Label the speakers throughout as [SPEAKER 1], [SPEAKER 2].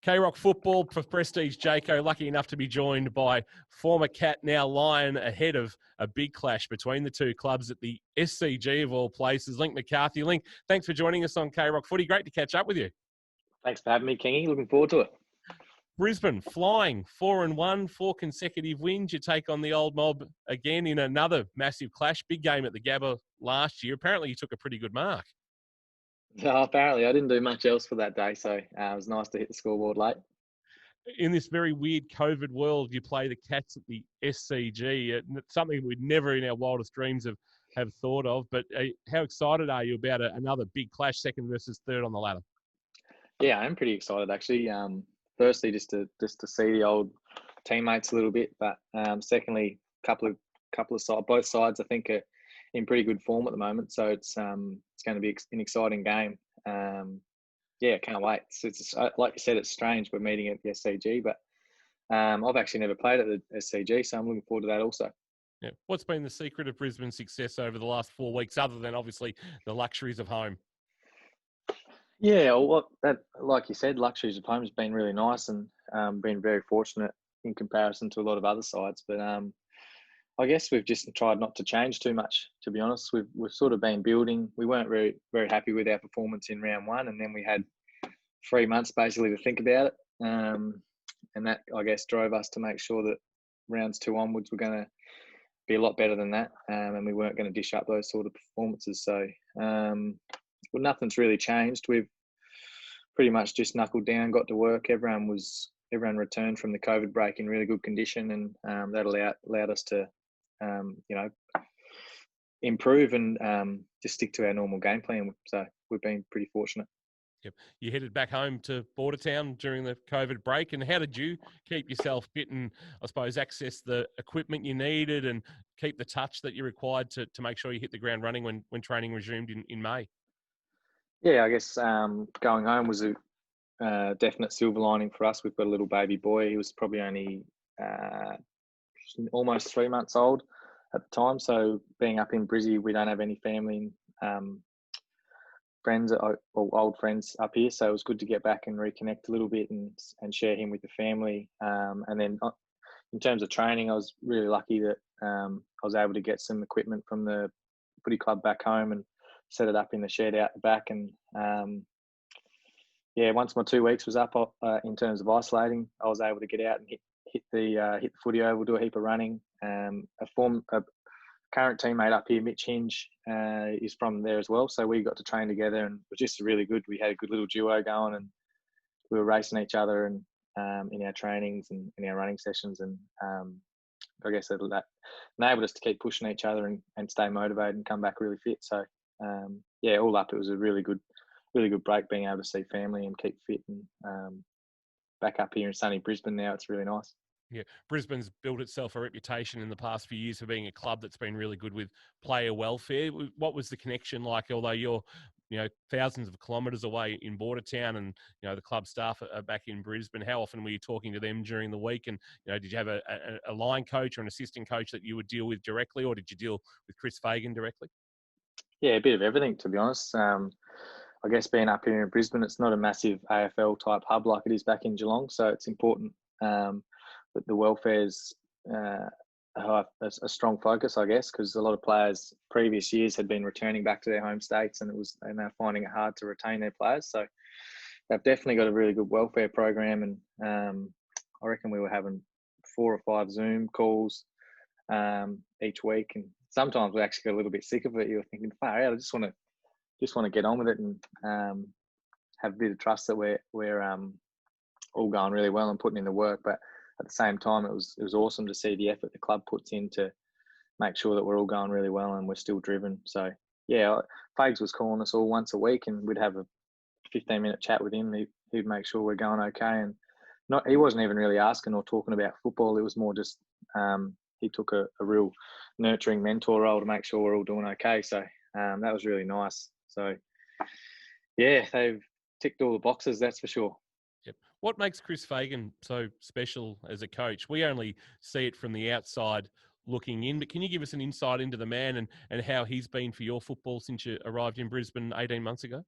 [SPEAKER 1] K-Rock football for Prestige Jayco, lucky enough to be joined by former Cat, now Lion, ahead of a big clash between the two clubs at the SCG of all places. Linc McCarthy. Linc, thanks for joining us on K-Rock Footy. Great to catch up with you.
[SPEAKER 2] Thanks for having me, Kingy. Looking forward to it.
[SPEAKER 1] Brisbane flying 4-1, 4 consecutive wins. You take on the old mob again in another massive clash. Big game at the Gabba last year. Apparently you took a pretty good mark.
[SPEAKER 2] Apparently, I didn't do much else for that day, so it was nice to hit the scoreboard late.
[SPEAKER 1] In this very weird COVID world, you play the Cats at the SCG. It's something we'd never in our wildest dreams have thought of. But how excited are you about another big clash, second versus third on the ladder?
[SPEAKER 2] Yeah, I'm pretty excited actually. Firstly, just to see the old teammates a little bit, but secondly, couple of both sides I think are in pretty good form at the moment, so it's going to be an exciting game. Yeah, can't wait. It's like you said, it's strange we're meeting at the SCG, but I've actually never played at the SCG, so I'm looking forward to that also.
[SPEAKER 1] Yeah. What's been the secret of Brisbane's success over the last 4 weeks, other than obviously the luxuries of home?
[SPEAKER 2] Yeah, well, like you said, luxuries of home has been really nice and been very fortunate in comparison to a lot of other sides. But I guess we've just tried not to change too much, to be honest. We've sort of been building. We weren't very, very happy with our performance in round one, and then we had 3 months basically to think about it. And that, I guess, drove us to make sure that rounds 2 onwards were going to be a lot better than that, and we weren't going to dish up those sort of performances. So, well, nothing's really changed. We've pretty much just knuckled down, got to work. Everyone returned from the COVID break in really good condition, and that allowed us to, improve and just stick to our normal game plan. So we've been pretty fortunate.
[SPEAKER 1] Yep. You headed back home to Bordertown during the COVID break, and how did you keep yourself fit and, I suppose, access the equipment you needed and keep the touch that you required to make sure you hit the ground running when training resumed in May?
[SPEAKER 2] Yeah, I guess going home was a definite silver lining for us. We've got a little baby boy. He was probably only almost 3 months old at the time. So being up in Brizzy, we don't have any family friends or old friends up here. So it was good to get back and reconnect a little bit and share him with the family. And then in terms of training, I was really lucky that I was able to get some equipment from the footy club back home and set it up in the shed out the back. And once my 2 weeks was up in terms of isolating, I was able to get out and hit the footy oval, do a heap of running. A current teammate up here, Mitch Hinge, is from there as well. So we got to train together, and it was just really good. We had a good little duo going, and we were racing each other and in our trainings and in our running sessions. And I guess that enabled us to keep pushing each other and stay motivated and come back really fit. So all up, it was a really good break, being able to see family and keep fit. And back up here in sunny Brisbane now, it's really nice.
[SPEAKER 1] Yeah, Brisbane's built itself a reputation in the past few years for being a club that's been really good with player welfare. What was the connection like? Although you're, thousands of kilometres away in Bordertown, and the club staff are back in Brisbane. How often were you talking to them during the week? And did you have a line coach or an assistant coach that you would deal with directly, or did you deal with Chris Fagan directly?
[SPEAKER 2] Yeah, a bit of everything, to be honest. I guess being up here in Brisbane, it's not a massive AFL type hub like it is back in Geelong, so it's important that the welfare's a strong focus, I guess, because a lot of players previous years had been returning back to their home states, and they're finding it hard to retain their players. So they've definitely got a really good welfare program, and I reckon we were having 4 or 5 Zoom calls each week, and sometimes we actually got a little bit sick of it. You were thinking, far out, I just want to get on with it and have a bit of trust that we're all going really well and putting in the work. But at the same time, it was awesome to see the effort the club puts in to make sure that we're all going really well and we're still driven. So yeah, Fags was calling us all once a week, and we'd have a 15-minute chat with him. He'd make sure we're going okay, and he wasn't even really asking or talking about football. It was more just he took a real nurturing mentor role to make sure we're all doing okay. So that was really nice. So yeah, they've ticked all the boxes, that's for sure.
[SPEAKER 1] Yep. What makes Chris Fagan so special as a coach? We only see it from the outside looking in, but can you give us an insight into the man and how he's been for your football since you arrived in Brisbane 18 months ago?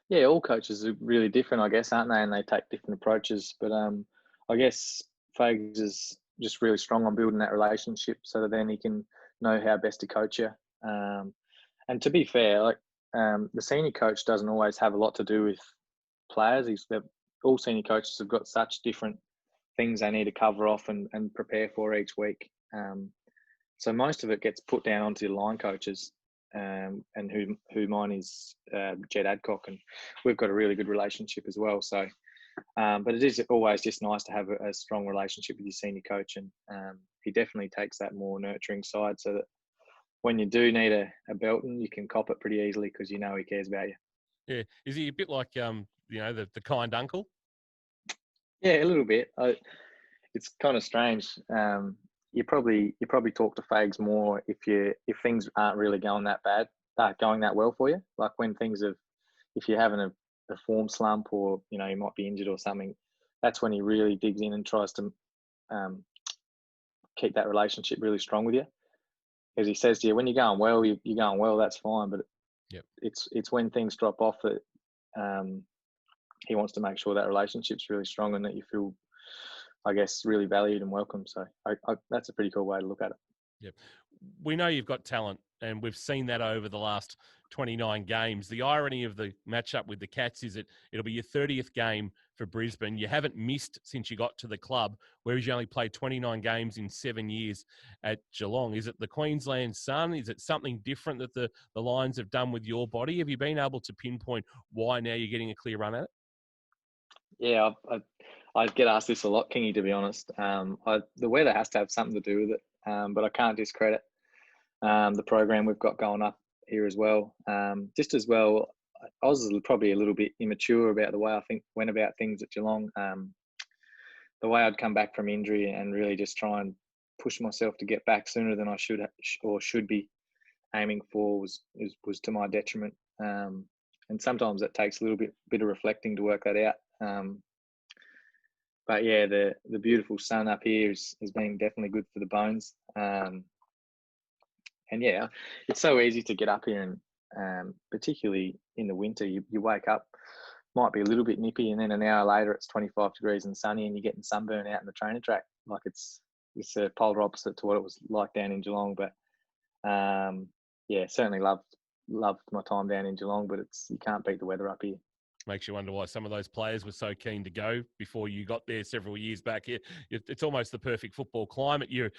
[SPEAKER 2] Yeah, all coaches are really different, I guess, aren't they? And they take different approaches. But I guess Fags is just really strong on building that relationship, so that then he can know how best to coach you. Um, and to be fair, like the senior coach doesn't always have a lot to do with players. All senior coaches have got such different things they need to cover off and prepare for each week. So most of it gets put down onto the line coaches, and who mine is Jed Adcock, and we've got a really good relationship as well. So, but it is always just nice to have a strong relationship with your senior coach, and he definitely takes that more nurturing side, so that when you do need a belting, you can cop it pretty easily because you know he cares about you.
[SPEAKER 1] Yeah, is he a bit like the kind uncle?
[SPEAKER 2] Yeah, a little bit. It's kind of strange. You probably talk to Fags more if things aren't really going that bad, going that well for you. Like when if you're having a form slump, or you might be injured or something, that's when he really digs in and tries to um, keep that relationship really strong with you. Because he says to you, when you're going well, you're going well. That's fine, but
[SPEAKER 1] Yep.
[SPEAKER 2] it's when things drop off that um, he wants to make sure that relationship's really strong and that you feel, I guess, really valued and welcome. So that's a pretty cool way to look at it.
[SPEAKER 1] Yep. We know you've got talent, and we've seen that over the last 29 games. The irony of the matchup with the Cats is it'll be your 30th game for Brisbane. You haven't missed since you got to the club, whereas you only played 29 games in 7 years at Geelong. Is it the Queensland sun? Is it something different that the Lions have done with your body? Have you been able to pinpoint why now you're getting a clear run at it?
[SPEAKER 2] Yeah, I get asked this a lot, Kingy, to be honest. The weather has to have something to do with it, but I can't discredit the program we've got going up here as well. Just as well, I was probably a little bit immature about the way I went about things at Geelong. The way I'd come back from injury and really just try and push myself to get back sooner than I should be aiming for was to my detriment. And sometimes it takes a little bit of reflecting to work that out. But yeah, the beautiful sun up here has been definitely good for the bones. And yeah, it's so easy to get up here, and particularly in the winter, you wake up, might be a little bit nippy, and then an hour later it's 25 degrees and sunny, and you're getting sunburn out in the training track. Like it's a polar opposite to what it was like down in Geelong. But yeah, certainly loved my time down in Geelong, but you can't beat the weather up here.
[SPEAKER 1] Makes you wonder why some of those players were so keen to go before you got there several years back. It's almost the perfect football climate. You're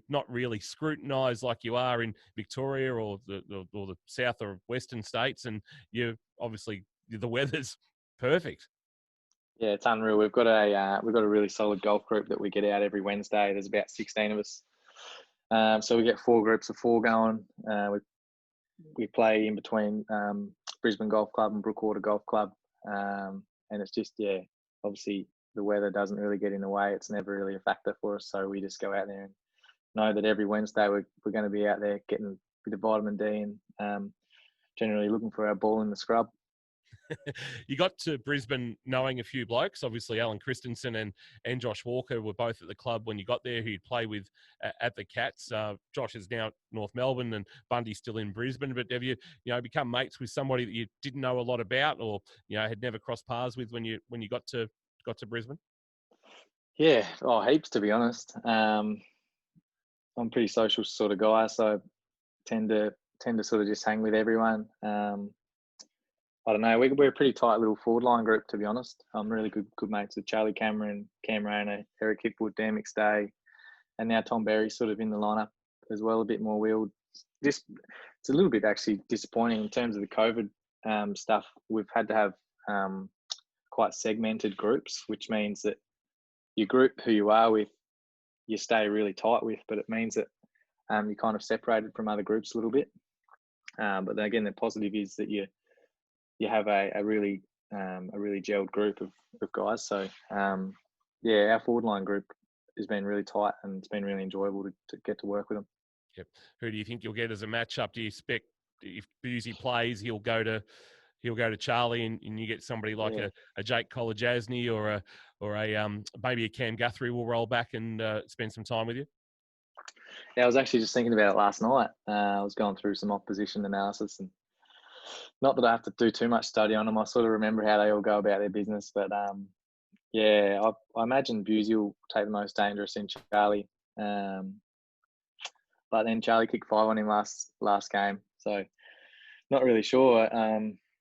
[SPEAKER 1] not really scrutinised like you are in Victoria or the south or western states, and you obviously the weather's perfect.
[SPEAKER 2] Yeah, it's unreal. We've got a really solid golf group that we get out every Wednesday. There's about 16 of us, so we get 4 groups of 4 going. We play in between Brisbane Golf Club and Brookwater Golf Club, and it's just obviously the weather doesn't really get in the way. It's never really a factor for us, so we just go out there and know that every Wednesday we're going to be out there getting a bit of vitamin D and generally looking for our ball in the scrub.
[SPEAKER 1] You got to Brisbane knowing a few blokes. Obviously, Alan Christensen and Josh Walker were both at the club when you got there, who you'd play with at the Cats. Josh is now at North Melbourne and Bundy's still in Brisbane. But have you become mates with somebody that you didn't know a lot about, or had never crossed paths with when you got to Brisbane?
[SPEAKER 2] Yeah, heaps, to be honest. I'm a pretty social sort of guy, so I tend to sort of just hang with everyone. I don't know. We're a pretty tight little forward line group, to be honest. I'm really good mates with Charlie Cameron, Cam Rayner, Eric Hipwood, Dan McStay, and now Tom Berry's sort of in the lineup as well, a bit more wheeled. It's a little bit actually disappointing in terms of the COVID stuff. We've had to have quite segmented groups, which means that your group who you are with, you stay really tight with, but it means that you're kind of separated from other groups a little bit. But then again, the positive is that you have a really gelled group of guys. So our forward line group has been really tight, and it's been really enjoyable to get to work with them.
[SPEAKER 1] Yep. Who do you think you'll get as a matchup? Do you expect if Boozy plays, he'll go to Charlie, and you get somebody like a Jake Kolajasny or a maybe a Cam Guthrie will roll back and spend some time with you?
[SPEAKER 2] Yeah, I was actually just thinking about it last night. I was going through some opposition analysis, and not that I have to do too much study on them. I sort of remember how they all go about their business. But yeah, I imagine Busey will take the most dangerous in Charlie. But then Charlie kicked 5 on him last game, so not really sure.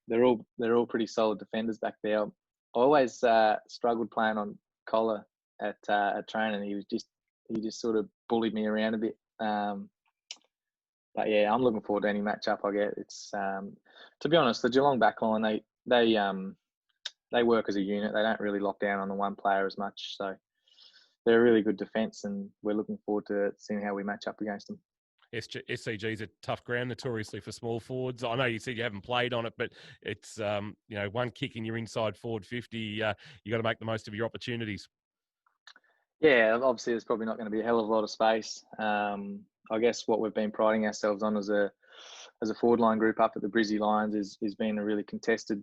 [SPEAKER 2] They're all pretty solid defenders back there. I always struggled playing on Collar at training. He just sort of bullied me around a bit. But yeah, I'm looking forward to any matchup I get. It's to be honest, the Geelong backline they work as a unit. They don't really lock down on the one player as much. So they're a really good defence, and we're looking forward to seeing how we match up against them.
[SPEAKER 1] SCG is a tough ground, notoriously for small forwards. I know you said you haven't played on it, but it's one kick and you're inside forward 50. You got to make the most of your opportunities.
[SPEAKER 2] Yeah, obviously there's probably not going to be a hell of a lot of space. I guess what we've been priding ourselves on as a forward line group up at the Brisbane Lions is being a really contested,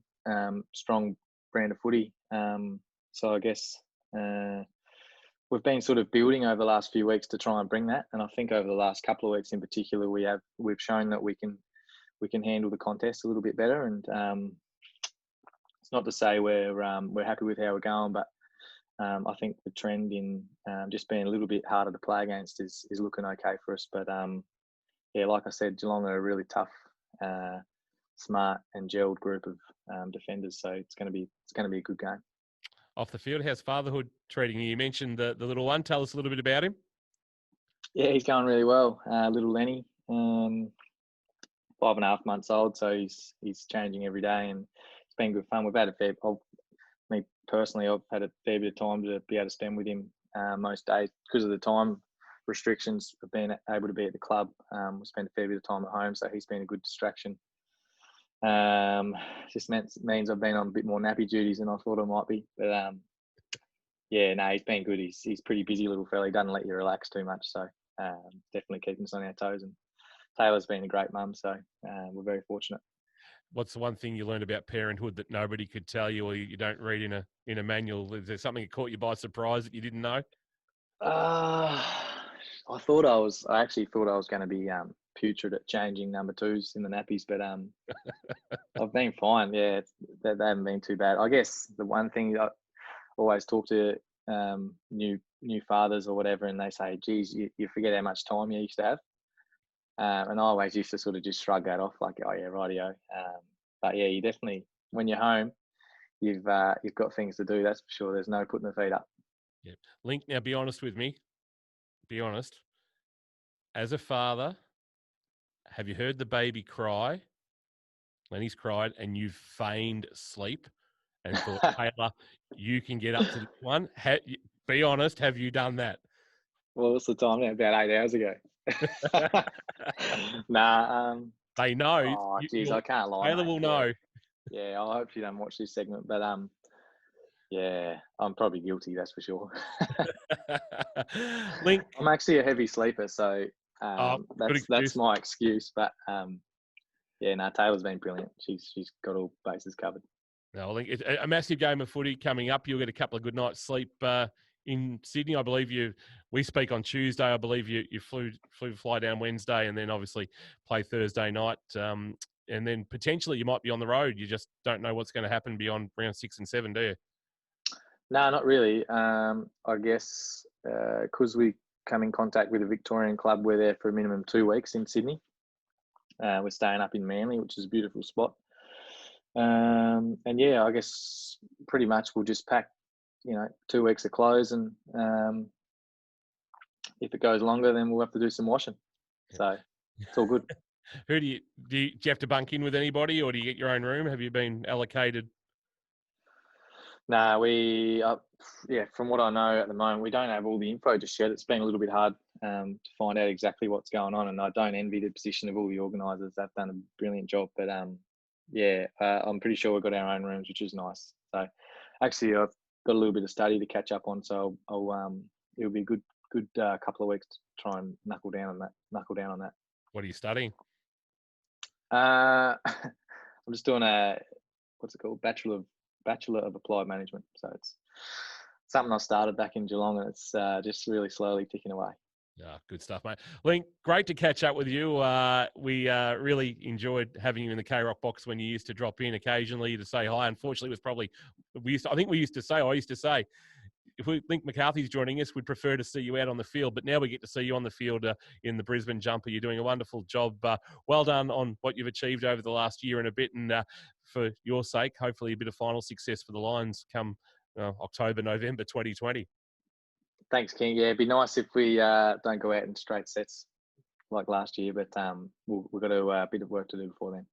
[SPEAKER 2] strong brand of footy. So I guess we've been sort of building over the last few weeks to try and bring that. And I think over the last couple of weeks in particular, we've shown that we can handle the contest a little bit better. And it's not to say we're happy with how we're going, but I think the trend in just being a little bit harder to play against is looking okay for us. But yeah, like I said, Geelong are a really tough, smart and gelled group of defenders. So it's going to be a good game.
[SPEAKER 1] Off the field, how's fatherhood treating you? You mentioned the little one. Tell us a little bit about him.
[SPEAKER 2] Yeah, he's going really well. Little Lenny, 5.5 months old, so he's changing every day, and it's been good fun. We've had me personally, I've had a fair bit of time to be able to spend with him most days because of the time restrictions of being able to be at the club. We spend a fair bit of time at home, so he's been a good distraction. Just means I've been on a bit more nappy duties than I thought I might be. But yeah, no, he's been good. He's pretty busy little fella. He doesn't let you relax too much, so definitely keeping us on our toes. And Taylor's been a great mum, so we're very fortunate.
[SPEAKER 1] What's the one thing you learned about parenthood that nobody could tell you, or you don't read in a manual? Is there something that caught you by surprise that you didn't know?
[SPEAKER 2] I actually thought I was going to be putrid at changing number 2s in the nappies, but I've been fine. Yeah, they haven't been too bad. I guess the one thing I always talk to new fathers or whatever, and they say, "Geez, you forget how much time you used to have." And I always used to sort of just shrug that off, like, "Oh yeah, rightio." But yeah, you definitely, when you're home, you've got things to do. That's for sure. There's no putting the feet up.
[SPEAKER 1] Yeah, Linc. Now, be honest with me. Be honest. As a father, have you heard the baby cry? Lenny's cried, and you feigned sleep and thought, Taylor, you can get up to this one. Be honest. Have you done that?
[SPEAKER 2] Well, what's the time now? About 8 hours ago. Nah.
[SPEAKER 1] They know.
[SPEAKER 2] Oh, geez, I can't lie.
[SPEAKER 1] Taylor will know.
[SPEAKER 2] Yeah, I hope you don't watch this segment, but yeah, I'm probably guilty. That's for sure.
[SPEAKER 1] Linc,
[SPEAKER 2] I'm actually a heavy sleeper, so that's my excuse. But yeah, no, Taylor's been brilliant. She's got all bases covered.
[SPEAKER 1] No, I think it's a massive game of footy coming up. You'll get a couple of good nights' sleep in Sydney. I believe we speak on Tuesday. I believe you flew to fly down Wednesday and then obviously play Thursday night. And then potentially you might be on the road. You just don't know what's going to happen beyond round 6 and 7, do you?
[SPEAKER 2] No, not really. I guess because we come in contact with a Victorian club, we're there for a minimum 2 weeks in Sydney. We're staying up in Manly, which is a beautiful spot. And yeah, I guess pretty much we'll just pack, 2 weeks of clothes, and if it goes longer, then we'll have to do some washing. So it's all good.
[SPEAKER 1] Who do you have to bunk in with anybody, or do you get your own room? Have you been allocated?
[SPEAKER 2] No, from what I know at the moment, we don't have all the info just yet. It's been a little bit hard to find out exactly what's going on, and I don't envy the position of all the organisers. They've done a brilliant job, but I'm pretty sure we've got our own rooms, which is nice. So actually, I've got a little bit of study to catch up on, so it'll be a good couple of weeks to try and knuckle down on that.
[SPEAKER 1] What are you studying?
[SPEAKER 2] I'm just doing what's it called? Bachelor of Applied Management. So it's something I started back in Geelong, and it's just really slowly ticking away.
[SPEAKER 1] Yeah, good stuff, mate. Link, great to catch up with you. We really enjoyed having you in the K-Rock box when you used to drop in occasionally to say hi. Unfortunately, it was probably I used to say, if we Linc McCarthy's joining us, we'd prefer to see you out on the field. But now we get to see you on the field in the Brisbane jumper. You're doing a wonderful job. Well done on what you've achieved over the last year and a bit. And for your sake, hopefully a bit of final success for the Lions come October, November 2020.
[SPEAKER 2] Thanks, King. Yeah, it'd be nice if we don't go out in straight sets like last year, but we've got a bit of work to do before then.